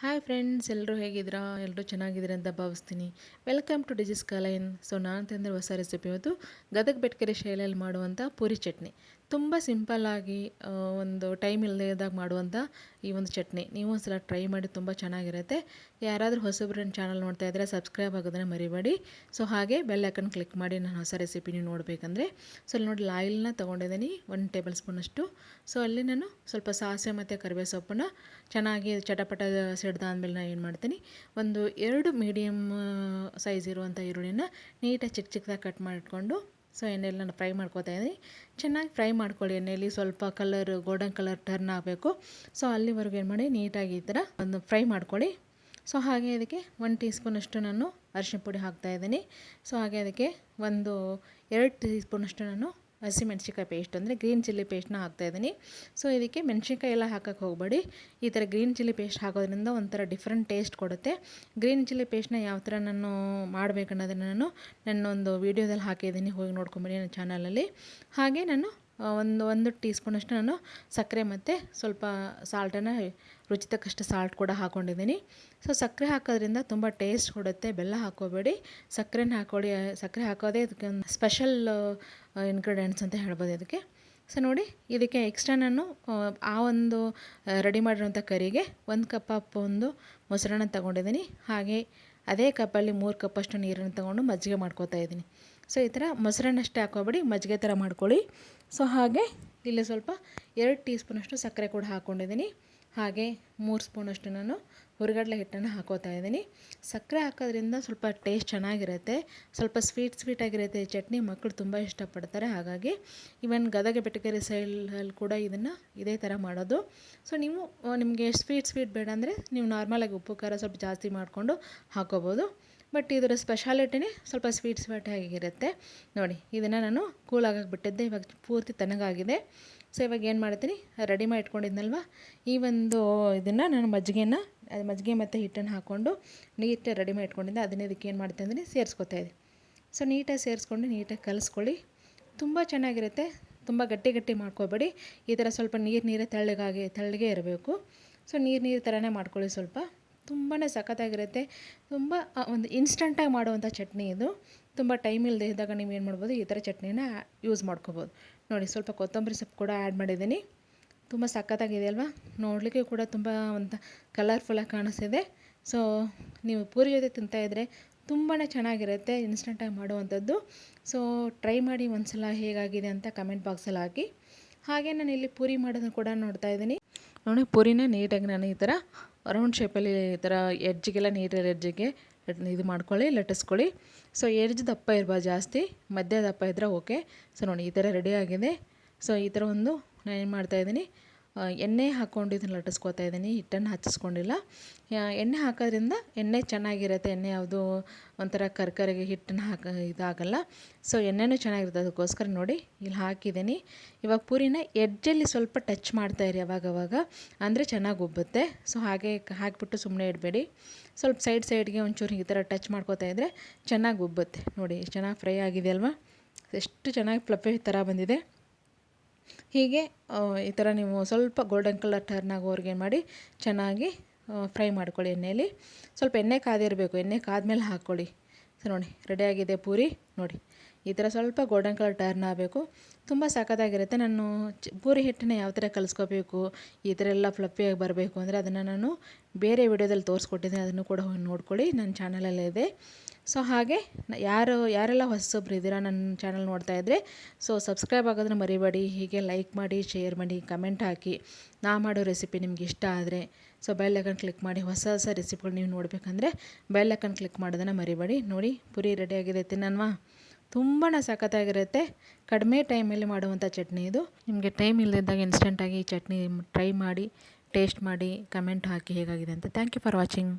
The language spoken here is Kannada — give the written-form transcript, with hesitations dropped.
ಹಾಯ್ ಫ್ರೆಂಡ್ಸ್, ಎಲ್ಲರೂ ಹೇಗಿದ್ದೀರಾ? ಎಲ್ಲರೂ ಚೆನ್ನಾಗಿದ್ದೀರಾ ಅಂತ ಭಾವಿಸ್ತೀನಿ. ವೆಲ್ಕಮ್ ಟು ಡಿಜಿಸ್ ಕಲೈನ್. ಸೊ ನಾನು ತಂದಿರೋ ಹೊಸ ರೆಸಿಪಿ ಇವತ್ತು ಗದಗ ಬೆಟ್ಕೆರೆ ಶೈಲಿಯಲ್ಲಿ ಮಾಡುವಂಥ ಪೂರಿ ಚಟ್ನಿ. ತುಂಬ ಸಿಂಪಲ್ಲಾಗಿ ಒಂದು ಟೈಮ್ ಇಲ್ಲದಾಗ ಮಾಡುವಂಥ ಈ ಒಂದು ಚಟ್ನಿ ನೀವು ಒಂದು ಸಲ ಟ್ರೈ ಮಾಡಿ, ತುಂಬ ಚೆನ್ನಾಗಿರುತ್ತೆ. ಯಾರಾದರೂ ಹೊಸಬ್ರು ನನ್ನ ಚಾನಲ್ ನೋಡ್ತಾ ಇದ್ದರೆ ಸಬ್ಸ್ಕ್ರೈಬ್ ಆಗೋದನ್ನು ಮರಿಬೇಡಿ. ಸೊ ಹಾಗೆ ಬೆಲ್ ಐಕನ್ ಕ್ಲಿಕ್ ಮಾಡಿ ನಾನು ಹೊಸ ರೆಸಿಪಿ ನೀವು ನೋಡಬೇಕಂದ್ರೆ. ಸೊ ಅಲ್ಲಿ ನೋಡಿ, ಆಯಿಲ್ನ ತೊಗೊಂಡಿದ್ದೀನಿ 1 ಟೇಬಲ್ ಸ್ಪೂನಷ್ಟು. ಸೊ ಅಲ್ಲಿ ನಾನು ಸ್ವಲ್ಪ ಸಾಸಿವೆ ಮತ್ತು ಕರಿಬೇವು ಸೊಪ್ಪನ್ನು ಚೆನ್ನಾಗಿ ಚಟಪಟ ಸಿಡ್ದಾದ್ಮೇಲೆ ನಾನು ಏನು ಮಾಡ್ತೀನಿ, ಒಂದು 2 ಮೀಡಿಯಮ್ ಸೈಜ್ ಇರುವಂಥ ಈರುಳ್ಳಿನ ನೀಟಾಗಿ ಚಿಕ್ಕ ಚಿಕ್ಕದಾಗಿ ಕಟ್ ಮಾಡಿಕೊಂಡು ಸೊ ಎಣ್ಣೆಯಲ್ಲಿ ನಾನು ಫ್ರೈ ಮಾಡ್ಕೊತಾ ಇದ್ದೀನಿ. ಚೆನ್ನಾಗಿ ಫ್ರೈ ಮಾಡ್ಕೊಳ್ಳಿ ಎಣ್ಣೆಯಲ್ಲಿ. ಸ್ವಲ್ಪ ಕಲರ್ ಗೋಲ್ಡನ್ ಕಲರ್ ಟರ್ನ್ ಆಗಬೇಕು. ಸೊ ಅಲ್ಲಿವರೆಗೂ ಏನು ಮಾಡಿ ನೀಟಾಗಿ ಈ ಥರ ಒಂದು ಫ್ರೈ ಮಾಡ್ಕೊಳ್ಳಿ. ಸೊ ಹಾಗೆ ಅದಕ್ಕೆ 1 ಟೀ ಸ್ಪೂನಷ್ಟು ನಾನು ಅರಿಶಿನ ಪುಡಿ ಹಾಕ್ತಾಯಿದ್ದೀನಿ. ಸೊ ಹಾಗೆ ಅದಕ್ಕೆ ಒಂದು 2 ಟೀ ಸ್ಪೂನಷ್ಟು ನಾನು ಹಸಿಮೆಣ್ಸಿಕಾಯಿ ಪೇಸ್ಟ್ ಅಂದರೆ ಗ್ರೀನ್ ಚಿಲ್ಲಿ ಪೇಸ್ಟ್ನ ಹಾಕ್ತಾಯಿದ್ದೀನಿ. ಸೊ ಇದಕ್ಕೆ ಮೆಣಸಿನ್ಕಾಯಿ ಎಲ್ಲ ಹಾಕೋಕ್ಕೆ ಹೋಗಬೇಡಿ. ಈ ಥರ ಗ್ರೀನ್ ಚಿಲ್ಲಿ ಪೇಸ್ಟ್ ಹಾಕೋದ್ರಿಂದ ಒಂಥರ ಡಿಫ್ರೆಂಟ್ ಟೇಸ್ಟ್ ಕೊಡುತ್ತೆ. ಗ್ರೀನ್ ಚಿಲ್ಲಿ ಪೇಸ್ಟ್ನ ಯಾವ ಥರ ನಾನು ಮಾಡಬೇಕನ್ನೋದನ್ನು ನನ್ನೊಂದು ವೀಡಿಯೋದಲ್ಲಿ ಹಾಕಿದ್ದೀನಿ, ಹೋಗಿ ನೋಡ್ಕೊಂಬನ್ನಿ ನನ್ನ ಚಾನಲಲ್ಲಿ. ಹಾಗೆ ನಾನು ಒಂದು ಟೀ ಸ್ಪೂನಷ್ಟು ನಾನು ಸಕ್ಕರೆ ಮತ್ತು ಸ್ವಲ್ಪ ಸಾಲ್ಟನ್ನು ರುಚಿ ತಕ್ಕಷ್ಟು ಸಾಲ್ಟ್ ಕೂಡ ಹಾಕ್ಕೊಂಡಿದ್ದೀನಿ. ಸೊ ಸಕ್ಕರೆ ಹಾಕೋದ್ರಿಂದ ತುಂಬ ಟೇಸ್ಟ್ ಕೊಡುತ್ತೆ. ಬೆಲ್ಲ ಹಾಕ್ಕೋಬೇಡಿ, ಸಕ್ಕರೆನ ಹಾಕ್ಕೊಳ್ಳಿ. ಸಕ್ಕರೆ ಹಾಕೋದೇ ಇದಕ್ಕೆ ಒಂದು ಸ್ಪೆಷಲ್ ಇಂಗ್ರೀಡಿಯೆಂಟ್ಸ್ ಅಂತ ಹೇಳ್ಬೋದು ಇದಕ್ಕೆ. ಸೊ ನೋಡಿ, ಇದಕ್ಕೆ ಎಕ್ಸ್ಟ್ರಾ ನಾನು ಆ ಒಂದು ರೆಡಿ ಮಾಡಿರೋಂಥ ಕರಿಗೆ 1 ಕಪ್ ಒಂದು ಮೊಸರನ್ನ ತೊಗೊಂಡಿದ್ದೀನಿ. ಹಾಗೆ ಅದೇ ಕಪ್ಪಲ್ಲಿ 3 ಕಪ್ಪಷ್ಟು ನೀರನ್ನು ತೊಗೊಂಡು ಮಜ್ಜಿಗೆ ಮಾಡ್ಕೋತಾ ಇದ್ದೀನಿ. ಸೊ ಈ ಥರ ಮೊಸರನ್ನಷ್ಟೇ ಹಾಕೋಬೇಡಿ, ಮಜ್ಜಿಗೆ ಥರ ಮಾಡ್ಕೊಳ್ಳಿ. ಸೊ ಹಾಗೆ ಇಲ್ಲಿ ಸ್ವಲ್ಪ 2 ಟೀ ಸ್ಪೂನಷ್ಟು ಸಕ್ಕರೆ ಕೂಡ ಹಾಕ್ಕೊಂಡಿದ್ದೀನಿ. ಹಾಗೆ 3 ಸ್ಪೂನಷ್ಟು ನಾನು ಹುರಿಗಡಲೆ ಹಿಟ್ಟನ್ನು ಹಾಕೋತಾ ಇದ್ದೀನಿ. ಸಕ್ಕರೆ ಹಾಕೋದ್ರಿಂದ ಸ್ವಲ್ಪ ಟೇಸ್ಟ್ ಚೆನ್ನಾಗಿರುತ್ತೆ, ಸ್ವಲ್ಪ ಸ್ವೀಟಾಗಿರುತ್ತೆ ಈ ಚಟ್ನಿ. ಮಕ್ಕಳು ತುಂಬ ಇಷ್ಟಪಡ್ತಾರೆ. ಹಾಗಾಗಿ ಇವನ್ ಗದಗ ಬೆಟಗೇರಿ ಸೈಲಲ್ಲಿ ಕೂಡ ಇದನ್ನು ಇದೇ ಥರ ಮಾಡೋದು. ಸೊ ನೀವು ನಿಮಗೆ ಸ್ವೀಟ್ ಬೇಡ ಅಂದರೆ ನೀವು ನಾರ್ಮಲಾಗಿ ಉಪ್ಪು ಖಾರ ಸ್ವಲ್ಪ ಜಾಸ್ತಿ ಮಾಡಿಕೊಂಡು ಹಾಕೋಬೋದು. ಬಟ್ ಇದರ ಸ್ಪೆಷಾಲಿಟಿನೇ ಸ್ವಲ್ಪ ಸ್ವೀಟ್ ಆಗಿರುತ್ತೆ. ನೋಡಿ, ಇದನ್ನು ನಾನು ಕೂಲಾಗಕ್ಕೆ ಬಿಟ್ಟಿದ್ದೆ, ಇವಾಗ ಪೂರ್ತಿ ತಣ್ಣಗಾಗಿದೆ. ಸೊ ಇವಾಗ ಏನು ಮಾಡ್ತೀನಿ, ರೆಡಿ ಮಾಡಿ ಇಟ್ಕೊಂಡಿದ್ನಲ್ವ ಈ ಒಂದು ಇದನ್ನು ನಾನು ಮಜ್ಜಿಗೆ ಮತ್ತು ಹಿಟ್ಟನ್ನು ಹಾಕ್ಕೊಂಡು ನೀಟಾಗಿ ರೆಡಿ ಮಾಡಿ ಇಟ್ಕೊಂಡಿದ್ದೆ. ಅದನ್ನೇ ಇದಕ್ಕೆ ಏನು ಮಾಡ್ತೀನಿ ಅಂದರೆ ಸೇರಿಸ್ಕೊತಾ ಇದೆ. ಸೊ ನೀಟಾಗಿ ಸೇರಿಸ್ಕೊಂಡು ನೀಟಾಗಿ ಕಲಿಸ್ಕೊಳ್ಳಿ. ತುಂಬ ಚೆನ್ನಾಗಿರುತ್ತೆ. ತುಂಬ ಗಟ್ಟಿ ಮಾಡ್ಕೋಬೇಡಿ. ಈ ಥರ ಸ್ವಲ್ಪ ನೀರು ತೆಳ್ಳಗೆ ಇರಬೇಕು. ಸೊ ನೀರು ಥರನೇ ಮಾಡ್ಕೊಳ್ಳಿ. ಸ್ವಲ್ಪ ತುಂಬಾ ಸಖತ್ತಾಗಿರುತ್ತೆ. ತುಂಬ ಒಂದು ಇನ್ಸ್ಟಂಟಾಗಿ ಮಾಡುವಂಥ ಚಟ್ನಿ ಇದು. ತುಂಬ ಟೈಮ್ ಇಲ್ಲದೆ ಇದ್ದಾಗ ನೀವು ಏನು ಮಾಡ್ಬೋದು, ಈ ಥರ ಚಟ್ನಿನ ಯೂಸ್ ಮಾಡ್ಕೋಬೋದು. ನೋಡಿ, ಸ್ವಲ್ಪ ಕೊತ್ತಂಬರಿ ಸೊಪ್ಪು ಕೂಡ ಆ್ಯಡ್ ಮಾಡಿದ್ದೀನಿ. ತುಂಬ ಸಖತ್ತಾಗಿದೆ ಅಲ್ವಾ? ನೋಡಲಿಕ್ಕೆ ಕೂಡ ತುಂಬ ಒಂದು ಕಲರ್ಫುಲ್ಲಾಗಿ ಕಾಣಿಸ್ತಿದೆ. ಸೊ ನೀವು ಪೂರಿ ಜೊತೆ ತಿಂತಾಯಿದ್ರೆ ತುಂಬಾ ಚೆನ್ನಾಗಿರುತ್ತೆ, ಇನ್ಸ್ಟಂಟಾಗಿ ಮಾಡುವಂಥದ್ದು. ಸೊ ಟ್ರೈ ಮಾಡಿ ಒಂದ್ಸಲ ಹೇಗಾಗಿದೆ ಅಂತ ಕಮೆಂಟ್ ಬಾಕ್ಸಲ್ಲಿ ಹಾಕಿ. ಹಾಗೆ ನಾನು ಇಲ್ಲಿ ಪೂರಿ ಮಾಡೋದನ್ನು ಕೂಡ ನೋಡ್ತಾ ಇದ್ದೀನಿ. ನೋಡಿ, ಪೂರಿನ ನೀಟಾಗಿ ನಾನು ಈ ಥರ ರೌಂಡ್ ಶೇಪಲ್ಲಿ ಈ ಥರ ಎಡ್ಜಿಗೆಲ್ಲ ನೀಟಾಗಿ ಎಡ್ಜಿಗೆ ಇದು ಮಾಡ್ಕೊಳ್ಳಿ, ಲಟ್ಟಿಸ್ಕೊಳ್ಳಿ. ಸೊ ಎಡ್ಜ್ ದಪ್ಪ ಇರ್ಬೋದು ಜಾಸ್ತಿ, ಮಧ್ಯ ದಪ್ಪ ಇದ್ದರೆ ಓಕೆ. ಸೊ ನೋಡಿ, ಈ ಥರ ರೆಡಿ ಆಗಿದೆ. ಸೊ ಈ ಥರ ಒಂದು ನಾನು ಏನು ಮಾಡ್ತಾಯಿದ್ದೀನಿ, ಎಣ್ಣೆ ಹಾಕ್ಕೊಂಡು ಇದನ್ನು ಲಟ್ಟಿಸ್ಕೊತಾ ಇದ್ದೀನಿ. ಹಿಟ್ಟನ್ನು ಹಚ್ಚಿಸ್ಕೊಂಡಿಲ್ಲ. ಎಣ್ಣೆ ಹಾಕೋದ್ರಿಂದ ಎಣ್ಣೆ ಚೆನ್ನಾಗಿರುತ್ತೆ. ಎಣ್ಣೆ ಯಾವುದು ಒಂಥರ ಕರ್ಕರಿಗೆ ಹಿಟ್ಟನ್ನು ಇದಾಗಲ್ಲ. ಸೊ ಎಣ್ಣೆನೂ ಚೆನ್ನಾಗಿರುತ್ತೆ. ಅದಕ್ಕೋಸ್ಕರ ನೋಡಿ ಇಲ್ಲಿ ಹಾಕಿದ್ದೀನಿ. ಇವಾಗ ಪೂರಿನ ಎಡ್ಜಲ್ಲಿ ಸ್ವಲ್ಪ ಟಚ್ ಮಾಡ್ತಾಯಿರಿ ಅವಾಗವಾಗ, ಅಂದರೆ ಚೆನ್ನಾಗಿ ಉಬ್ಬುತ್ತೆ. ಸೊ ಹಾಗೆ ಹಾಕಿಬಿಟ್ಟು ಸುಮ್ಮನೆ ಇಡಬೇಡಿ. ಸ್ವಲ್ಪ ಸೈಡ್ಗೆ ಒಂಚೂರು ಈ ಥರ ಟಚ್ ಮಾಡ್ಕೋತಾ ಇದ್ದರೆ ಚೆನ್ನಾಗಿ ಉಬ್ಬುತ್ತೆ. ನೋಡಿ, ಎಷ್ಟು ಚೆನ್ನಾಗಿ ಫ್ರೈ ಆಗಿದೆ ಅಲ್ವಾ? ಎಷ್ಟು ಚೆನ್ನಾಗಿ ಫ್ಲಫಿ ಥರ ಬಂದಿದೆ. ಹೀಗೆ ಈ ಥರ ನೀವು ಸ್ವಲ್ಪ ಗೋಲ್ಡನ್ ಕಲರ್ ಟರ್ನ್ ಆಗೋವರೆಗೆ ಏನು ಮಾಡಿ ಚೆನ್ನಾಗಿ ಫ್ರೈ ಮಾಡ್ಕೊಳ್ಳಿ ಎಣ್ಣೆಯಲ್ಲಿ. ಸ್ವಲ್ಪ ಎಣ್ಣೆ ಕಾದಿರಬೇಕು, ಎಣ್ಣೆ ಕಾದ್ಮೇಲೆ ಹಾಕ್ಕೊಳ್ಳಿ. ಸೊ ನೋಡಿ, ರೆಡಿಯಾಗಿದೆ ಪೂರಿ. ನೋಡಿ, ಈ ಥರ ಸ್ವಲ್ಪ ಗೋಲ್ಡನ್ ಕಲರ್ ಟರ್ನ್ ಆಗಬೇಕು. ತುಂಬ ಸಖತ್ತಾಗಿರುತ್ತೆ. ನಾನು ಪೂರಿ ಹಿಟ್ಟನ್ನು ಯಾವ ಥರ ಕಲಿಸ್ಕೋಬೇಕು, ಈ ಥರ ಎಲ್ಲ ಫ್ಲಫಿಯಾಗಿ ಬರಬೇಕು ಅಂದರೆ ಅದನ್ನು ನಾನು ಬೇರೆ ವಿಡಿಯೋದಲ್ಲಿ ತೋರಿಸ್ಕೊಟ್ಟಿದ್ದೀನಿ. ಅದನ್ನು ಕೂಡ ಹೋಗಿ ನೋಡ್ಕೊಳ್ಳಿ, ನನ್ನ ಚಾನಲಲ್ಲೇ ಇದೆ. ಸೊ ಹಾಗೆ ಯಾರೆಲ್ಲ ಹೊಸಬ್ರು ಇದ್ದೀರಾ ನನ್ನ ಚಾನಲ್ ನೋಡ್ತಾ ಇದ್ದರೆ, ಸೊ ಸಬ್ಸ್ಕ್ರೈಬ್ ಆಗೋದನ್ನ ಮರಿಬೇಡಿ. ಹೀಗೆ ಲೈಕ್ ಮಾಡಿ, ಶೇರ್ ಮಾಡಿ, ಕಮೆಂಟ್ ಹಾಕಿ. ನಾ ಮಾಡೋ ರೆಸಿಪಿ ನಿಮ್ಗೆ ಇಷ್ಟ ಆದರೆ ಸೊ ಬೆಲ್ ಐಕನ್ ಕ್ಲಿಕ್ ಮಾಡಿ. ಹೊಸ ರೆಸಿಪಿಗಳು ನೀವು ನೋಡಬೇಕಂದ್ರೆ ಬೆಲ್ ಐಕನ್ ಕ್ಲಿಕ್ ಮಾಡೋದನ್ನು ಮರಿಬೇಡಿ. ನೋಡಿ, ಪೂರಿ ರೆಡಿಯಾಗಿದೆ, ತಿನ್ನನ್ವಾ? ತುಂಬಾ ಸಖತ್ತಾಗಿರುತ್ತೆ. ಕಡಿಮೆ ಟೈಮಲ್ಲಿ ಮಾಡುವಂಥ ಚಟ್ನಿ ಇದು. ನಿಮಗೆ ಟೈಮ್ ಇಲ್ಲದಿದ್ದಾಗ ಇನ್ಸ್ಟೆಂಟಾಗಿ ಈ ಚಟ್ನಿ ಟ್ರೈ ಮಾಡಿ, ಟೇಸ್ಟ್ ಮಾಡಿ, ಕಮೆಂಟ್ ಹಾಕಿ ಹೇಗಾಗಿದೆ ಅಂತ. Thank you for watching.